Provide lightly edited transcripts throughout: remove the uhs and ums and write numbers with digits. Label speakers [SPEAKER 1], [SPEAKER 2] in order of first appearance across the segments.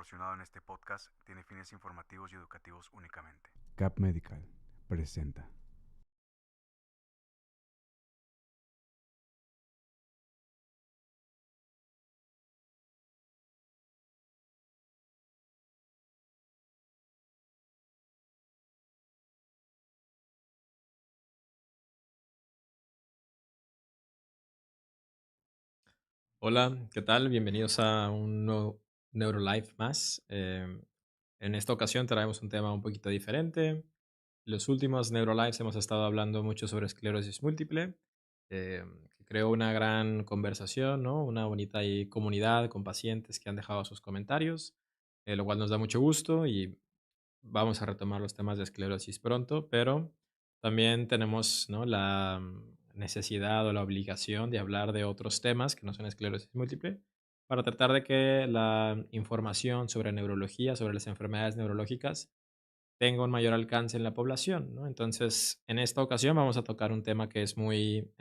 [SPEAKER 1] proporcionado en este podcast tiene fines informativos y educativos únicamente.
[SPEAKER 2] Cap Medical presenta.
[SPEAKER 3] Hola, ¿qué tal? Bienvenidos a un nuevo NeuroLife más. En esta ocasión traemos un tema un poquito diferente. En los últimos NeuroLives hemos estado hablando mucho sobre esclerosis múltiple, que creó una gran conversación, ¿no? Una bonita comunidad con pacientes que han dejado sus comentarios, lo cual nos da mucho gusto y vamos a retomar los temas de esclerosis pronto, pero también tenemos, ¿no?, la necesidad o la obligación de hablar de otros temas que no son esclerosis múltiple para tratar de que la información sobre neurología, sobre las enfermedades neurológicas, tenga un mayor alcance en la población, ¿no? Entonces, en esta ocasión vamos a tocar un tema que es muy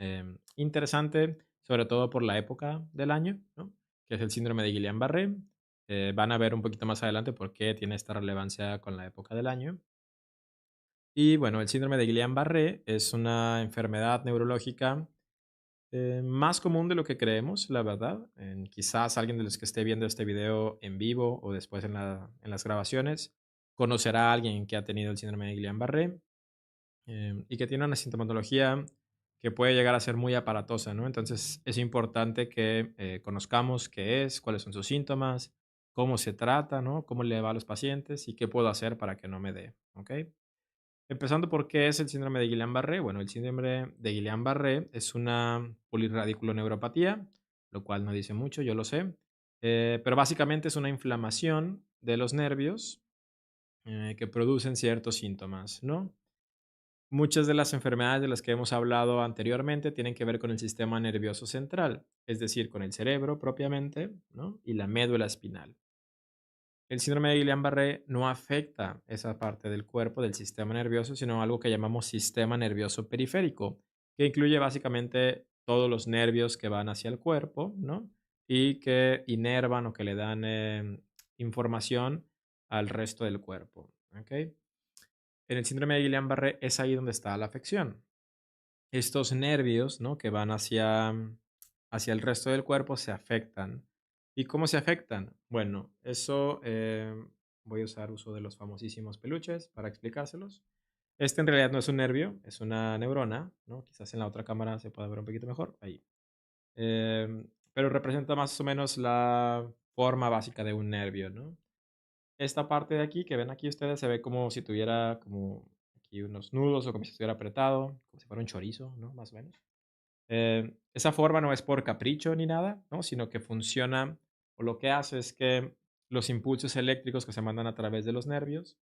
[SPEAKER 3] interesante, sobre todo por la época del año, ¿no?, que es el síndrome de Guillain-Barré. Van a ver un poquito más adelante por qué tiene esta relevancia con la época del año. Y bueno, el síndrome de Guillain-Barré es una enfermedad neurológica más común de lo que creemos, la verdad. Quizás alguien de los que esté viendo este video en vivo o después en las grabaciones conocerá a alguien que ha tenido el síndrome de Guillain-Barré y que tiene una sintomatología que puede llegar a ser muy aparatosa, ¿no? Entonces es importante que conozcamos qué es, cuáles son sus síntomas, cómo se trata, ¿no?, cómo le va a los pacientes y qué puedo hacer para que no me dé, ¿ok? Empezando por qué es el síndrome de Guillain-Barré. Bueno, el síndrome de Guillain-Barré es una polirradiculoneuropatía, lo cual no dice mucho, yo lo sé, pero básicamente es una inflamación de los nervios que producen ciertos síntomas, ¿no? Muchas de las enfermedades de las que hemos hablado anteriormente tienen que ver con el sistema nervioso central, es decir, con el cerebro propiamente, ¿no?, y la médula espinal. El síndrome de Guillain-Barré no afecta esa parte del cuerpo, del sistema nervioso, sino algo que llamamos sistema nervioso periférico, que incluye básicamente todos los nervios que van hacia el cuerpo, ¿no?, y que inervan o que le dan información al resto del cuerpo. ¿Ok? En el síndrome de Guillain-Barré es ahí donde está la afección. Estos nervios, ¿no?, que van hacia el resto del cuerpo se afectan. ¿Y cómo se afectan? Bueno, eso voy a usar uso de los famosísimos peluches para explicárselos. Este en realidad no es un nervio, es una neurona, ¿no? Quizás en la otra cámara se pueda ver un poquito mejor. Ahí. Pero representa más o menos la forma básica de un nervio, ¿no? Esta parte de aquí que ven aquí ustedes se ve como si tuviera como aquí unos nudos o como si estuviera apretado, como si fuera un chorizo, ¿no? Más o menos. Esa forma no es por capricho ni nada, ¿no?, sino que funciona o lo que hace es que los impulsos eléctricos que se mandan a través de los nervios,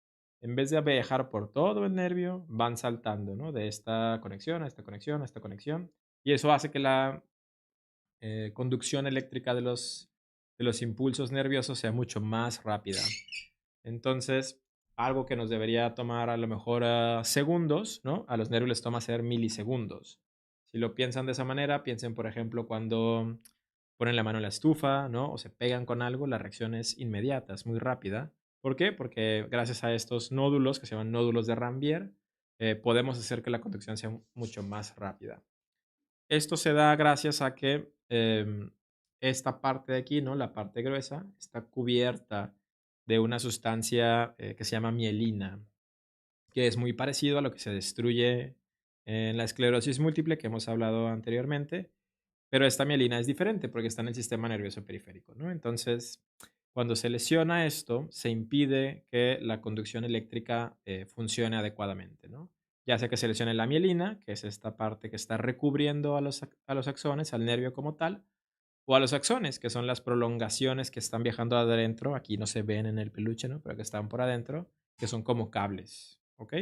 [SPEAKER 3] en vez de viajar por todo el nervio, van saltando, ¿no?, de esta conexión a esta conexión a esta conexión. Y eso hace que la conducción eléctrica de los impulsos nerviosos sea mucho más rápida. Entonces, algo que nos debería tomar a lo mejor segundos, ¿no?, a los nervios les toma hacer milisegundos. Si lo piensan de esa manera, piensen, por ejemplo, cuando ponen la mano en la estufa, ¿no?, o se pegan con algo, la reacción es inmediata, es muy rápida. ¿Por qué? Porque gracias a estos nódulos, que se llaman nódulos de Ranvier, podemos hacer que la conducción sea mucho más rápida. Esto se da gracias a que esta parte de aquí, ¿no?, la parte gruesa, está cubierta de una sustancia que se llama mielina, que es muy parecido a lo que se destruye en la esclerosis múltiple que hemos hablado anteriormente, pero esta mielina es diferente porque está en el sistema nervioso periférico, ¿no? Entonces, cuando se lesiona esto, se impide que la conducción eléctrica funcione adecuadamente, ¿no? Ya sea que se lesione la mielina, que es esta parte que está recubriendo a los axones, al nervio como tal, o a los axones, que son las prolongaciones que están viajando adentro, aquí no se ven en el peluche, ¿no?, pero que están por adentro, que son como cables, ¿ok?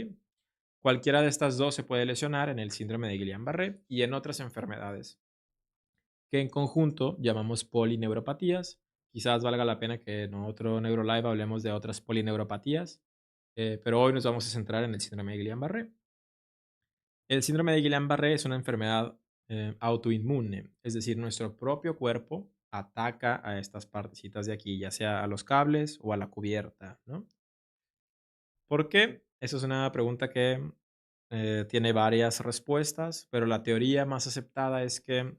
[SPEAKER 3] Cualquiera de estas dos se puede lesionar en el síndrome de Guillain-Barré y en otras enfermedades que en conjunto llamamos polineuropatías. Quizás valga la pena que en otro NeuroLive hablemos de otras polineuropatías, pero hoy nos vamos a centrar en el síndrome de Guillain-Barré. El síndrome de Guillain-Barré es una enfermedad autoinmune, es decir, nuestro propio cuerpo ataca a estas partecitas de aquí, ya sea a los cables o a la cubierta, ¿no? ¿Por qué? Esa es una pregunta que tiene varias respuestas, pero la teoría más aceptada es que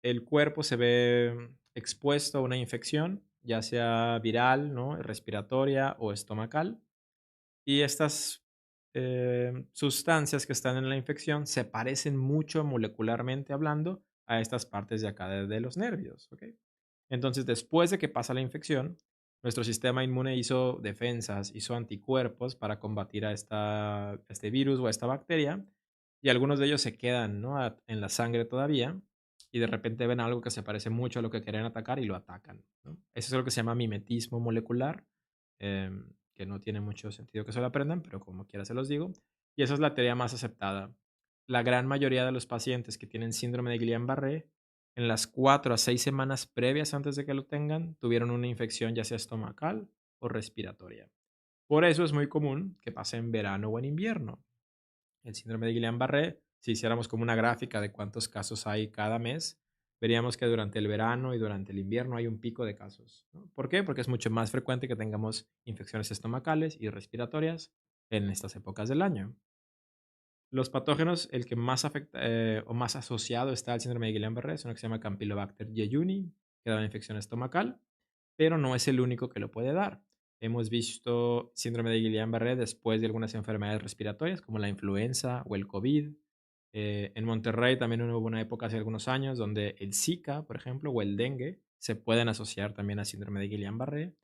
[SPEAKER 3] el cuerpo se ve expuesto a una infección, ya sea viral, ¿no? Respiratoria o estomacal, y estas sustancias que están en la infección se parecen mucho molecularmente hablando a estas partes de acá de los nervios, ¿ok? Entonces, después de que pasa la infección, nuestro sistema inmune hizo defensas, hizo anticuerpos para combatir a este virus o a esta bacteria, y algunos de ellos se quedan, ¿no? En la sangre todavía, y de repente ven algo que se parece mucho a lo que querían atacar y lo atacan, ¿no? Eso es lo que se llama mimetismo molecular, que no tiene mucho sentido que se lo aprendan, pero como quiera se los digo. Y esa es la teoría más aceptada. La gran mayoría de los pacientes que tienen síndrome de Guillain-Barré, en las 4 a 6 semanas previas antes de que lo tengan, tuvieron una infección ya sea estomacal o respiratoria. Por eso es muy común que pase en verano o en invierno. El síndrome de Guillain-Barré, si hiciéramos como una gráfica de cuántos casos hay cada mes, veríamos que durante el verano y durante el invierno hay un pico de casos, ¿no? ¿Por qué? Porque es mucho más frecuente que tengamos infecciones estomacales y respiratorias en estas épocas del año. Los patógenos, el que más afecta o más asociado está al síndrome de Guillain-Barré, es uno que se llama Campylobacter jejuni, que da una infección estomacal, pero no es el único que lo puede dar. Hemos visto síndrome de Guillain-Barré después de algunas enfermedades respiratorias, como la influenza o el COVID. En Monterrey también hubo una época hace algunos años donde el Zika, por ejemplo, o el dengue se pueden asociar también a síndrome de Guillain-Barré.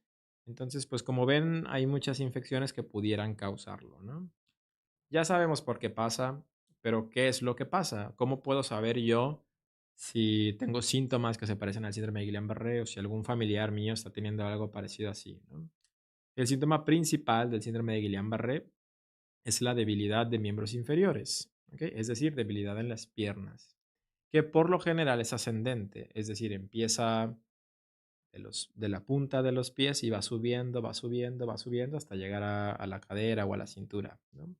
[SPEAKER 3] Entonces, pues como ven, hay muchas infecciones que pudieran causarlo, ¿no? Ya sabemos por qué pasa, pero ¿qué es lo que pasa? ¿Cómo puedo saber yo si tengo síntomas que se parecen al síndrome de Guillain-Barré o si algún familiar mío está teniendo algo parecido así, ¿no? El síntoma principal del síndrome de Guillain-Barré es la debilidad de miembros inferiores, ¿ok? Es decir, debilidad en las piernas, que por lo general es ascendente, es decir, empieza de la punta de los pies y va subiendo, va subiendo, va subiendo hasta llegar a la cadera o a la cintura, ¿no?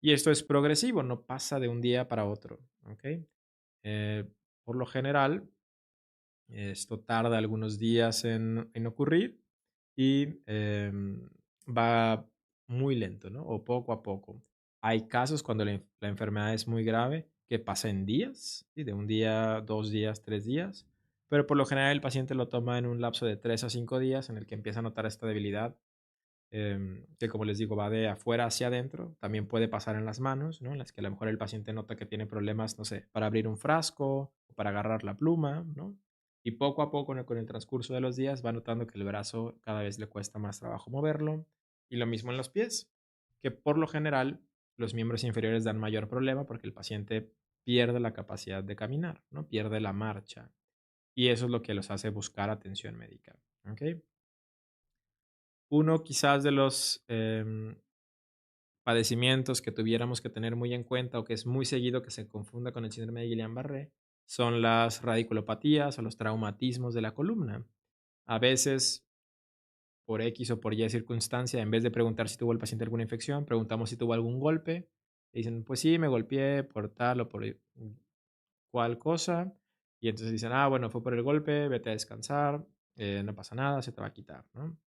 [SPEAKER 3] Y esto es progresivo, no pasa de un día para otro, ¿ok? Eh, por lo general, esto tarda algunos días en ocurrir y va muy lento, ¿no? O poco a poco. Hay casos cuando la enfermedad es muy grave que pasa en días, ¿sí? De un día, 2 días, 3 días, pero por lo general el paciente lo toma en un lapso de 3 a 5 días en el que empieza a notar esta debilidad, que como les digo, va de afuera hacia adentro. También puede pasar en las manos, ¿no? En las que a lo mejor el paciente nota que tiene problemas, no sé, para abrir un frasco o para agarrar la pluma, ¿no? Y poco a poco, con el transcurso de los días, va notando que el brazo cada vez le cuesta más trabajo moverlo. Y lo mismo en los pies, que por lo general los miembros inferiores dan mayor problema porque el paciente pierde la capacidad de caminar, ¿no? Pierde la marcha. Y eso es lo que los hace buscar atención médica, ¿ok? Uno quizás de los padecimientos que tuviéramos que tener muy en cuenta o que es muy seguido que se confunda con el síndrome de Guillain-Barré son las radiculopatías o los traumatismos de la columna. A veces, por X o por Y circunstancia, en vez de preguntar si tuvo el paciente alguna infección, preguntamos si tuvo algún golpe. Y dicen, pues sí, me golpeé por tal o por cual cosa. Y entonces dicen, ah, bueno, fue por el golpe, vete a descansar, no pasa nada, se te va a quitar, ¿no?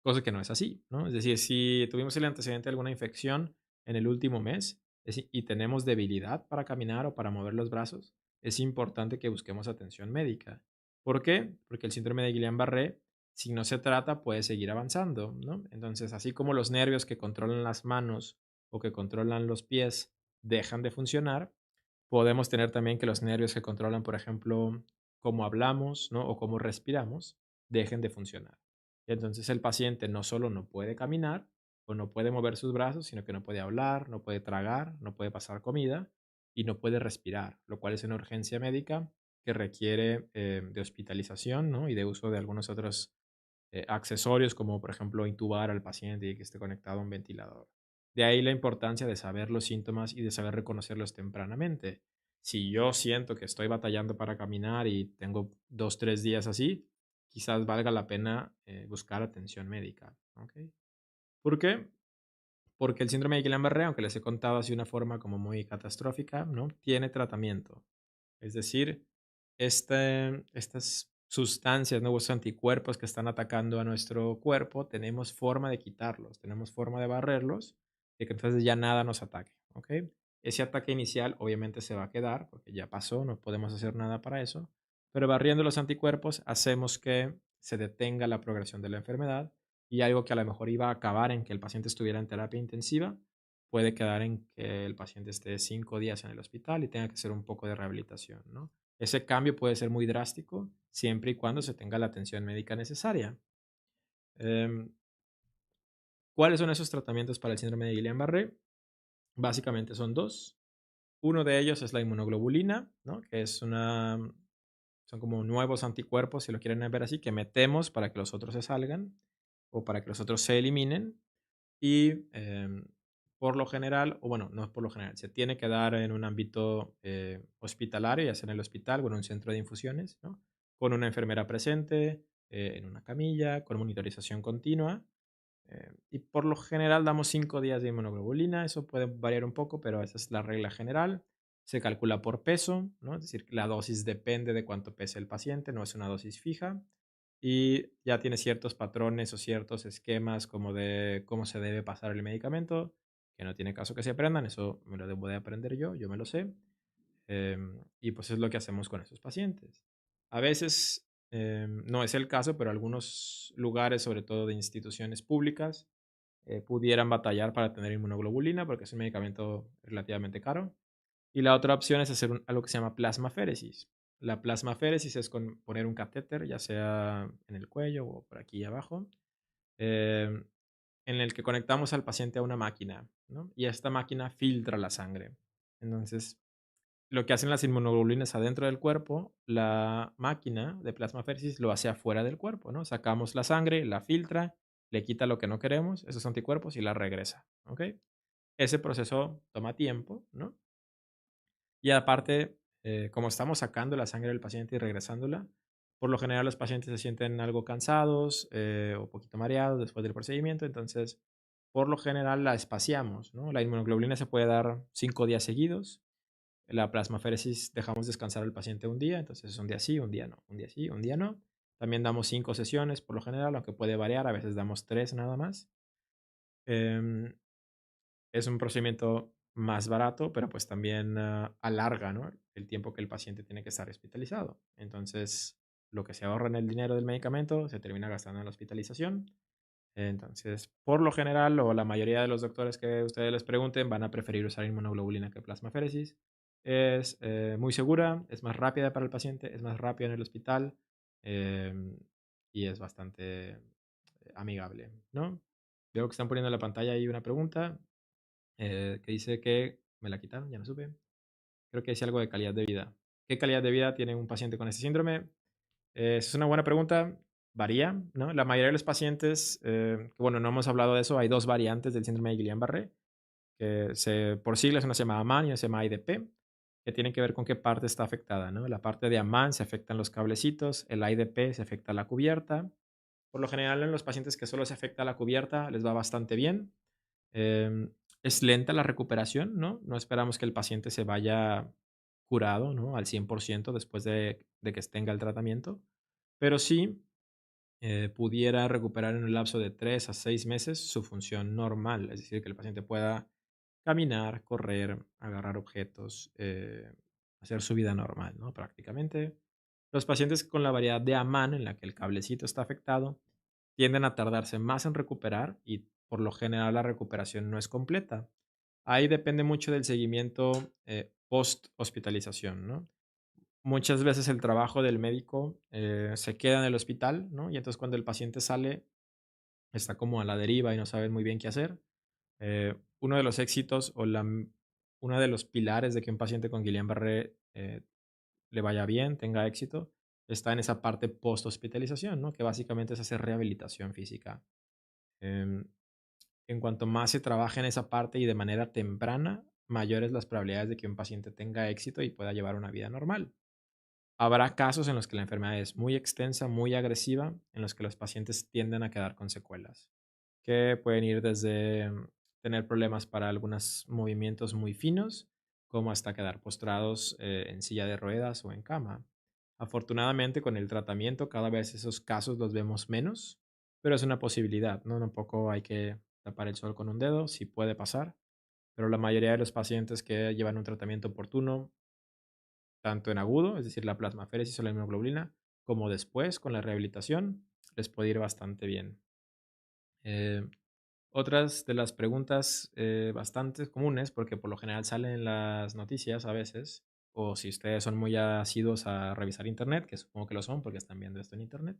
[SPEAKER 3] Cosa que no es así, ¿no? Es decir, si tuvimos el antecedente de alguna infección en el último mes y tenemos debilidad para caminar o para mover los brazos, es importante que busquemos atención médica. ¿Por qué? Porque el síndrome de Guillain-Barré, si no se trata, puede seguir avanzando, ¿no? Entonces, así como los nervios que controlan las manos o que controlan los pies dejan de funcionar, podemos tener también que los nervios que controlan, por ejemplo, cómo hablamos, ¿no? O cómo respiramos, dejen de funcionar. Entonces el paciente no solo no puede caminar o no puede mover sus brazos, sino que no puede hablar, no puede tragar, no puede pasar comida y no puede respirar, lo cual es una urgencia médica que requiere de hospitalización, ¿no? Y de uso de algunos otros accesorios, como por ejemplo intubar al paciente y que esté conectado a un ventilador. De ahí la importancia de saber los síntomas y de saber reconocerlos tempranamente. Si yo siento que estoy batallando para caminar y tengo 2, 3 días así, quizás valga la pena buscar atención médica. ¿Ok? ¿Por qué? Porque el síndrome de Guillain-Barré, aunque les he contado así de una forma como muy catastrófica, ¿no? Tiene tratamiento. Es decir, estas sustancias, nuevos anticuerpos que están atacando a nuestro cuerpo, tenemos forma de quitarlos, tenemos forma de barrerlos y que entonces ya nada nos ataque, ¿ok? Ese ataque inicial obviamente se va a quedar porque ya pasó, no podemos hacer nada para eso, pero barriendo los anticuerpos hacemos que se detenga la progresión de la enfermedad y algo que a lo mejor iba a acabar en que el paciente estuviera en terapia intensiva, puede quedar en que el paciente esté 5 días en el hospital y tenga que hacer un poco de rehabilitación, ¿no? Ese cambio puede ser muy drástico siempre y cuando se tenga la atención médica necesaria. Em, ¿Cuáles son esos tratamientos para el síndrome de Guillain-Barré? Básicamente son dos. Uno de ellos es la inmunoglobulina, ¿no? Que son como nuevos anticuerpos, si lo quieren ver así, que metemos para que los otros se salgan o para que los otros se eliminen. Y por lo general, o bueno, no por lo general, se tiene que dar en un ámbito hospitalario, ya sea en el hospital o en un centro de infusiones, ¿no? Con una enfermera presente, en una camilla, con monitorización continua. Y por lo general damos 5 días de inmunoglobulina, eso puede variar un poco, pero esa es la regla general. Se calcula por peso, ¿no? Es decir, la dosis depende de cuánto pese el paciente, no es una dosis fija. Y ya tiene ciertos patrones o ciertos esquemas como de cómo se debe pasar el medicamento, que no tiene caso que se aprendan, eso me lo debo de aprender yo me lo sé. Y pues es lo que hacemos con esos pacientes. A veces no es el caso, pero algunos lugares, sobre todo de instituciones públicas, pudieran batallar para tener inmunoglobulina porque es un medicamento relativamente caro. Y la otra opción es hacer algo que se llama plasmaféresis. La plasmaféresis es poner un catéter, ya sea en el cuello o por aquí abajo, em, en el que conectamos al paciente a una máquina, ¿no? Y esta máquina filtra la sangre. Entonces, lo que hacen las inmunoglobulinas adentro del cuerpo, la máquina de plasmaféresis lo hace afuera del cuerpo, ¿no? Sacamos la sangre, la filtra, le quita lo que no queremos, esos anticuerpos, y la regresa, ¿ok? Ese proceso toma tiempo, ¿no? Y aparte, como estamos sacando la sangre del paciente y regresándola, por lo general los pacientes se sienten algo cansados o un poquito mareados después del procedimiento, entonces, por lo general la espaciamos, ¿no? La inmunoglobulina se puede dar 5 días seguidos, la plasmaféresis dejamos descansar al paciente un día, entonces es un día sí, un día no, un día sí, un día no. También damos 5 sesiones por lo general, aunque puede variar, a veces damos 3 nada más. Em, es un procedimiento más barato, pero pues también alarga, ¿no? El tiempo que el paciente tiene que estar hospitalizado. Entonces, lo que se ahorra en el dinero del medicamento se termina gastando en la hospitalización. Entonces, por lo general, o la mayoría de los doctores que ustedes les pregunten van a preferir usar inmunoglobulina que plasmaféresis. Es muy segura, es más rápida para el paciente, es más rápida en el hospital em, y es bastante amigable, ¿no? Veo que están poniendo en la pantalla ahí una pregunta que dice que me la quitaron, ya no supe. Creo que dice algo de calidad de vida. ¿Qué calidad de vida tiene un paciente con este síndrome? Es una buena pregunta. Varía, ¿no? La mayoría de los pacientes, bueno, no hemos hablado de eso, hay dos variantes del síndrome de Guillain-Barré, por siglas una se llama AMAN y una se llama IDP, que tienen que ver con qué parte está afectada, ¿no? La parte de AMAN se afectan los cablecitos, el IDP se afecta la cubierta. Por lo general, en los pacientes que solo se afecta la cubierta, les va bastante bien. Es lenta la recuperación, ¿no? No esperamos que el paciente se vaya curado, ¿no? Al 100% después de que tenga el tratamiento, pero sí pudiera recuperar en un lapso de 3 a 6 meses su función normal, es decir, que el paciente pueda caminar, correr, agarrar objetos, hacer su vida normal, ¿no? Prácticamente. Los pacientes con la variedad de AMAN, en la que el cablecito está afectado, tienden a tardarse más en recuperar y por lo general la recuperación no es completa. Ahí depende mucho del seguimiento post hospitalización, ¿no? Muchas veces el trabajo del médico se queda en el hospital, ¿no? Y entonces cuando el paciente sale, está como a la deriva y no saben muy bien qué hacer. Uno de los éxitos uno de los pilares de que un paciente con Guillain-Barré le vaya bien, tenga éxito, está en esa parte post-hospitalización, ¿no? Que básicamente es hacer rehabilitación física. Em, en cuanto más se trabaja en esa parte y de manera temprana, mayores las probabilidades de que un paciente tenga éxito y pueda llevar una vida normal. Habrá casos en los que la enfermedad es muy extensa, muy agresiva, en los que los pacientes tienden a quedar con secuelas, que pueden ir desde tener problemas para algunos movimientos muy finos, como hasta quedar postrados en silla de ruedas o en cama. Afortunadamente, con el tratamiento, cada vez esos casos los vemos menos, pero es una posibilidad, ¿no? Tampoco hay que tapar el sol con un dedo, sí puede pasar, pero la mayoría de los pacientes que llevan un tratamiento oportuno, tanto en agudo, es decir, la plasmaféresis o la inmunoglobulina, como después con la rehabilitación, les puede ir bastante bien. Eh, Otras de las preguntas bastante comunes, porque por lo general salen en las noticias a veces, o si ustedes son muy asiduos a revisar internet, que supongo que lo son porque están viendo esto en internet,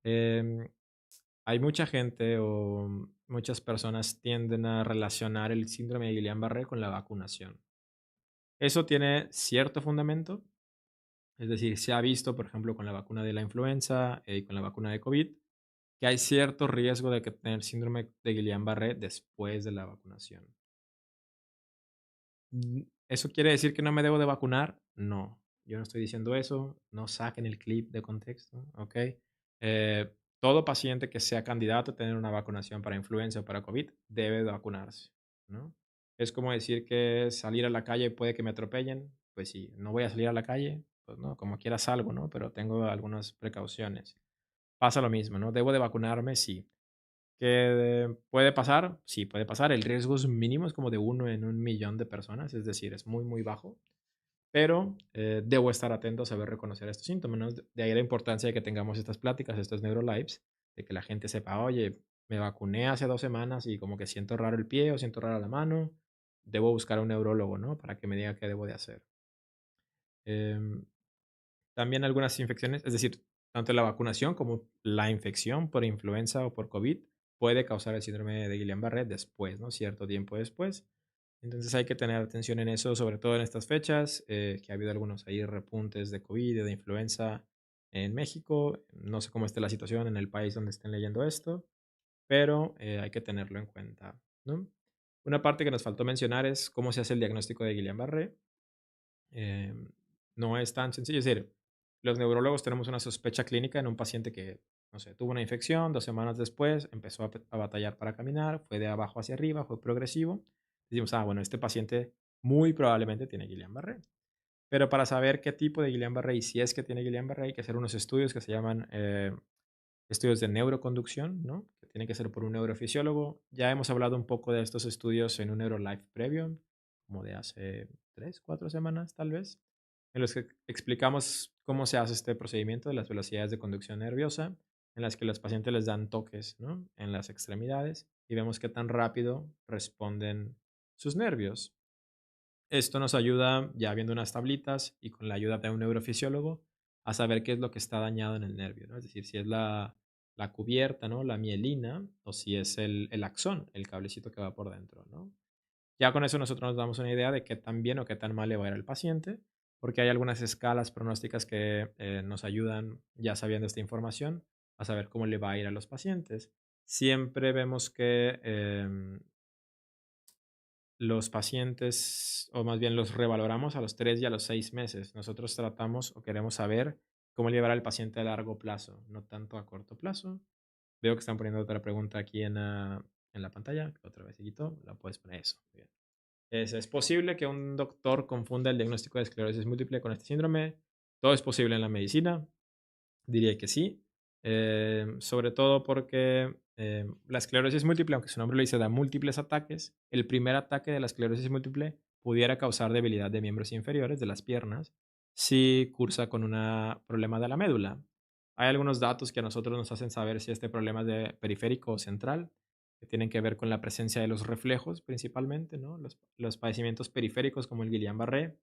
[SPEAKER 3] em, hay mucha gente o muchas personas tienden a relacionar el síndrome de Guillain-Barré con la vacunación. Eso tiene cierto fundamento, es decir, se ha visto, por ejemplo, con la vacuna de la influenza y con la vacuna de COVID, que hay cierto riesgo de que tener síndrome de Guillain-Barré después de la vacunación. ¿Eso quiere decir que no me debo de vacunar? No, yo no estoy diciendo eso, no saquen el clip de contexto, ¿ok? Todo paciente que sea candidato a tener una vacunación para influenza o para COVID debe de vacunarse, ¿no? Es como decir que salir a la calle puede que me atropellen, pues sí, no voy a salir a la calle, pues no, como quiera salgo, ¿no? Pero tengo algunas precauciones. Pasa lo mismo, ¿no? ¿Debo de vacunarme? Sí. ¿Que puede pasar? Sí, puede pasar. El riesgo es mínimo, es como de 1 en 1 millón de personas, es decir, es muy, muy bajo, pero debo estar atento a saber reconocer estos síntomas, ¿no? De ahí la importancia de que tengamos estas pláticas, estos neurolives, de que la gente sepa, oye, me vacuné hace 2 semanas y como que siento raro el pie o siento raro la mano, debo buscar a un neurólogo, ¿no? Para que me diga qué debo de hacer. Em, También algunas infecciones, es decir, tanto la vacunación como la infección por influenza o por COVID puede causar el síndrome de Guillain-Barré después, ¿no? Cierto tiempo después. Entonces hay que tener atención en eso, sobre todo en estas fechas, que ha habido algunos ahí repuntes de COVID y de influenza en México. No sé cómo esté la situación en el país donde estén leyendo esto, pero hay que tenerlo en cuenta, ¿no? Una parte que nos faltó mencionar es cómo se hace el diagnóstico de Guillain-Barré. Em, no es tan sencillo. Es decir, los neurólogos tenemos una sospecha clínica en un paciente que, no sé, tuvo una infección, 2 semanas después empezó a batallar para caminar, fue de abajo hacia arriba, fue progresivo. Decimos, bueno, este paciente muy probablemente tiene Guillain-Barré. Pero para saber qué tipo de Guillain-Barré y si es que tiene Guillain-Barré hay que hacer unos estudios que se llaman estudios de neuroconducción, ¿no? Que tienen que ser por un neurofisiólogo. Ya hemos hablado un poco de estos estudios en un NeuroLife previo, como de hace 3, 4 semanas tal vez, en los que explicamos cómo se hace este procedimiento de las velocidades de conducción nerviosa, en las que los pacientes les dan toques, ¿no? En las extremidades y vemos qué tan rápido responden sus nervios. Esto nos ayuda, ya viendo unas tablitas y con la ayuda de un neurofisiólogo, a saber qué es lo que está dañado en el nervio, ¿no? Es decir, si es la cubierta, ¿no? La mielina, o si es el axón, el cablecito que va por dentro, ¿no? Ya con eso nosotros nos damos una idea de qué tan bien o qué tan mal le va a ir al paciente, porque hay algunas escalas pronósticas que nos ayudan, ya sabiendo esta información, a saber cómo le va a ir a los pacientes. Siempre vemos que los pacientes, o más bien los revaloramos a los 3 y a los 6 meses. Nosotros tratamos o queremos saber cómo llevar al paciente a largo plazo, no tanto a corto plazo. Veo que están poniendo otra pregunta aquí en la pantalla, que otra vez se quitó, la puedes poner eso. Muy bien. ¿Es posible que un doctor confunda el diagnóstico de esclerosis múltiple con este síndrome? Todo es posible en la medicina. Diría que sí, sobre todo porque la esclerosis múltiple, aunque su nombre lo dice, da múltiples ataques. El primer ataque de la esclerosis múltiple pudiera causar debilidad de miembros inferiores, de las piernas, si cursa con un problema de la médula. Hay algunos datos que a nosotros nos hacen saber si este problema es de periférico o central, que tienen que ver con la presencia de los reflejos principalmente, ¿no? Los padecimientos periféricos como el Guillain-Barré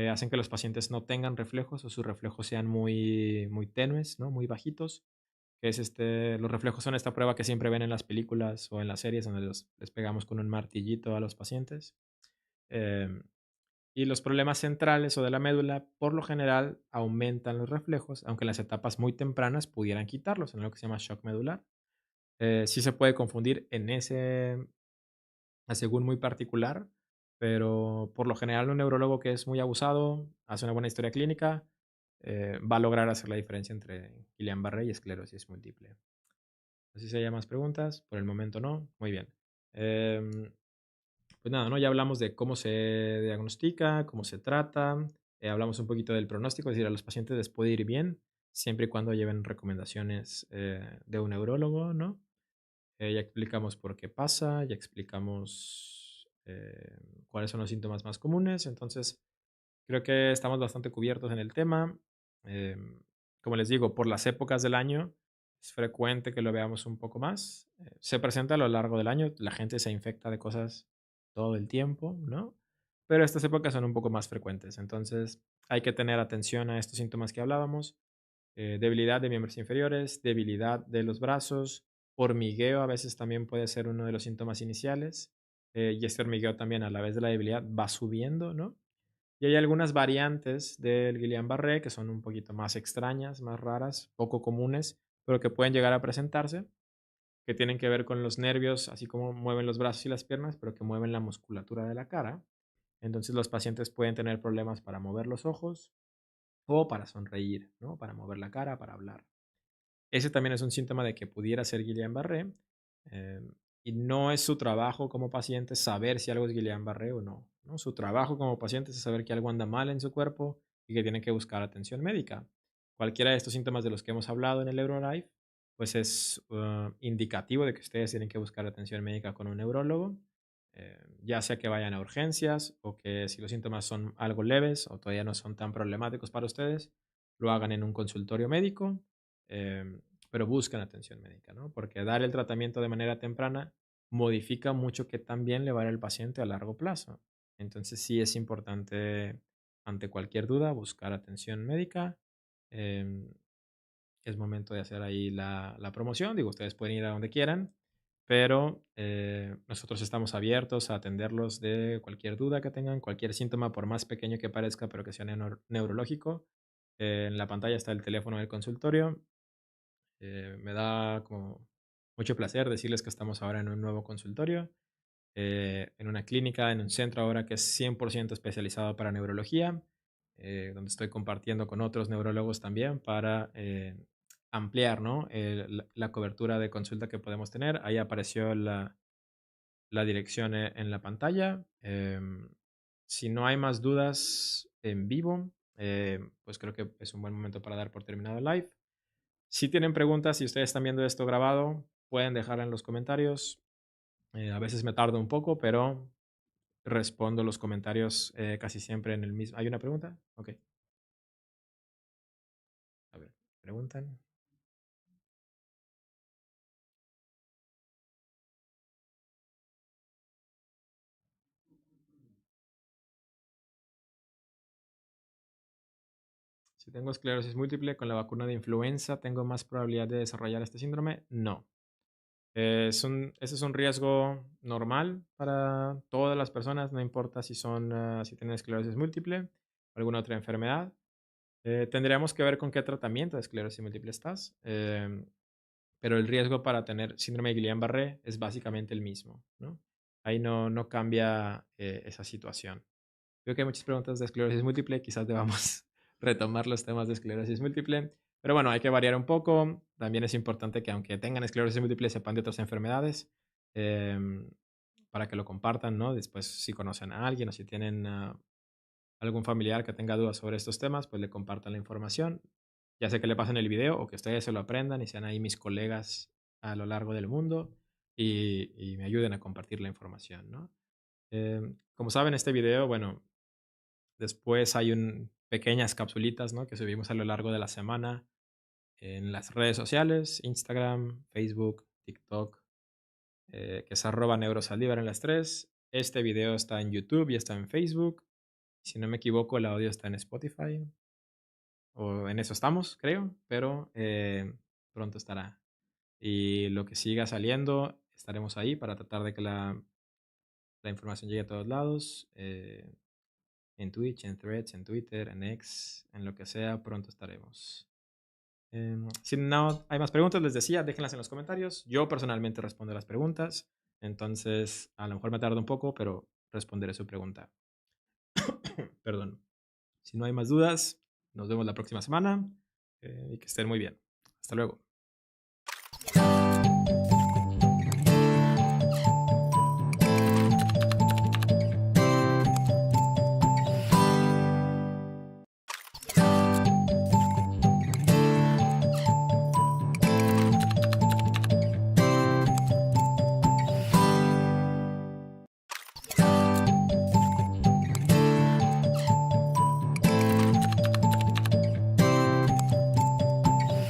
[SPEAKER 3] hacen que los pacientes no tengan reflejos o sus reflejos sean muy, muy tenues, ¿no? Muy bajitos. Que es los reflejos son esta prueba que siempre ven en las películas o en las series donde les pegamos con un martillito a los pacientes. Em, y los problemas centrales o de la médula, por lo general, aumentan los reflejos, aunque en las etapas muy tempranas pudieran quitarlos, en lo que se llama shock medular. Sí se puede confundir en ese según muy particular, pero por lo general un neurólogo que es muy abusado, hace una buena historia clínica, va a lograr hacer la diferencia entre Guillain-Barré y esclerosis múltiple. No sé si hay más preguntas, por el momento no. Muy bien. Pues nada, ¿no? Ya hablamos de cómo se diagnostica, cómo se trata. hablamos un poquito del pronóstico, es decir, a los pacientes les puede ir bien siempre y cuando lleven recomendaciones de un neurólogo, ¿no? Ya explicamos por qué pasa, ya explicamos cuáles son los síntomas más comunes, entonces creo que estamos bastante cubiertos en el tema. Como les digo, por las épocas del año es frecuente que lo veamos un poco más. Se presenta a lo largo del año, la gente se infecta de cosas todo el tiempo, ¿no? Pero estas épocas son un poco más frecuentes, entonces hay que tener atención a estos síntomas que hablábamos. Debilidad de miembros inferiores, debilidad de los brazos, hormigueo a veces también puede ser uno de los síntomas iniciales. Y este hormigueo también a la vez de la debilidad va subiendo, ¿no? Y hay algunas variantes del Guillain-Barré que son un poquito más extrañas, más raras, poco comunes, pero que pueden llegar a presentarse, que tienen que ver con los nervios, así como mueven los brazos y las piernas, pero que mueven la musculatura de la cara. Entonces los pacientes pueden tener problemas para mover los ojos o para sonreír, ¿no? Para mover la cara, para hablar. Ese también es un síntoma de que pudiera ser Guillain-Barré, em, y no es su trabajo como paciente saber si algo es Guillain-Barré o no, ¿no? Su trabajo como paciente es saber que algo anda mal en su cuerpo y que tiene que buscar atención médica. Cualquiera de estos síntomas de los que hemos hablado en el EuroLife, pues es indicativo de que ustedes tienen que buscar atención médica con un neurólogo, ya sea que vayan a urgencias o que si los síntomas son algo leves o todavía no son tan problemáticos para ustedes, lo hagan en un consultorio médico, pero busquen atención médica, ¿no? Porque dar el tratamiento de manera temprana modifica mucho que también le va a ir al paciente a largo plazo. Entonces sí es importante, ante cualquier duda, buscar atención médica. em, es momento de hacer ahí la promoción. Digo, ustedes pueden ir a donde quieran, pero nosotros estamos abiertos a atenderlos de cualquier duda que tengan, cualquier síntoma, por más pequeño que parezca, pero que sea neurológico. En la pantalla está el teléfono del consultorio. Me da como mucho placer decirles que estamos ahora en un nuevo consultorio, en una clínica, en un centro ahora que es 100% especializado para neurología, donde estoy compartiendo con otros neurólogos también para ampliar, ¿no? La cobertura de consulta que podemos tener. Ahí apareció la dirección en la pantalla. Si no hay más dudas en vivo, pues creo que es un buen momento para dar por terminado el live. Si tienen preguntas, si ustedes están viendo esto grabado, pueden dejarla en los comentarios. A veces me tardo un poco, pero respondo los comentarios casi siempre en el mismo. ¿Hay una pregunta? Ok. A ver, preguntan. Si tengo esclerosis múltiple con la vacuna de influenza, ¿tengo más probabilidad de desarrollar este síndrome? No. Ese es un riesgo normal para todas las personas, no importa si si tienen esclerosis múltiple o alguna otra enfermedad. Tendríamos que ver con qué tratamiento de esclerosis múltiple estás, pero el riesgo para tener síndrome de Guillain-Barré es básicamente el mismo, ¿no? Ahí no cambia esa situación. Creo que hay muchas preguntas de esclerosis múltiple, quizás debamos retomar los temas de esclerosis múltiple, pero bueno, hay que variar un poco. También es importante que aunque tengan esclerosis múltiple sepan de otras enfermedades, em, para que lo compartan, ¿no? Después si conocen a alguien o si tienen algún familiar que tenga dudas sobre estos temas, pues le compartan la información. Ya sea que le pasen el video o que ustedes se lo aprendan y sean ahí mis colegas a lo largo del mundo y me ayuden a compartir la información, ¿no? Como saben, este video, bueno, después hay pequeñas capsulitas, ¿no? Que subimos a lo largo de la semana en las redes sociales, Instagram, Facebook, TikTok, que es @neurosaldívar en las tres. Este video está en YouTube y está en Facebook. Si no me equivoco, el audio está en Spotify, o en eso estamos, creo, pero pronto estará. Y lo que siga saliendo, estaremos ahí para tratar de que la información llegue a todos lados. En Twitch, en Threads, en Twitter, en X, en lo que sea, pronto estaremos. Si no hay más preguntas, les decía, déjenlas en los comentarios. Yo personalmente respondo las preguntas, entonces a lo mejor me tardo un poco, pero responderé su pregunta. Perdón. Si no hay más dudas, nos vemos la próxima semana y que estén muy bien. Hasta luego.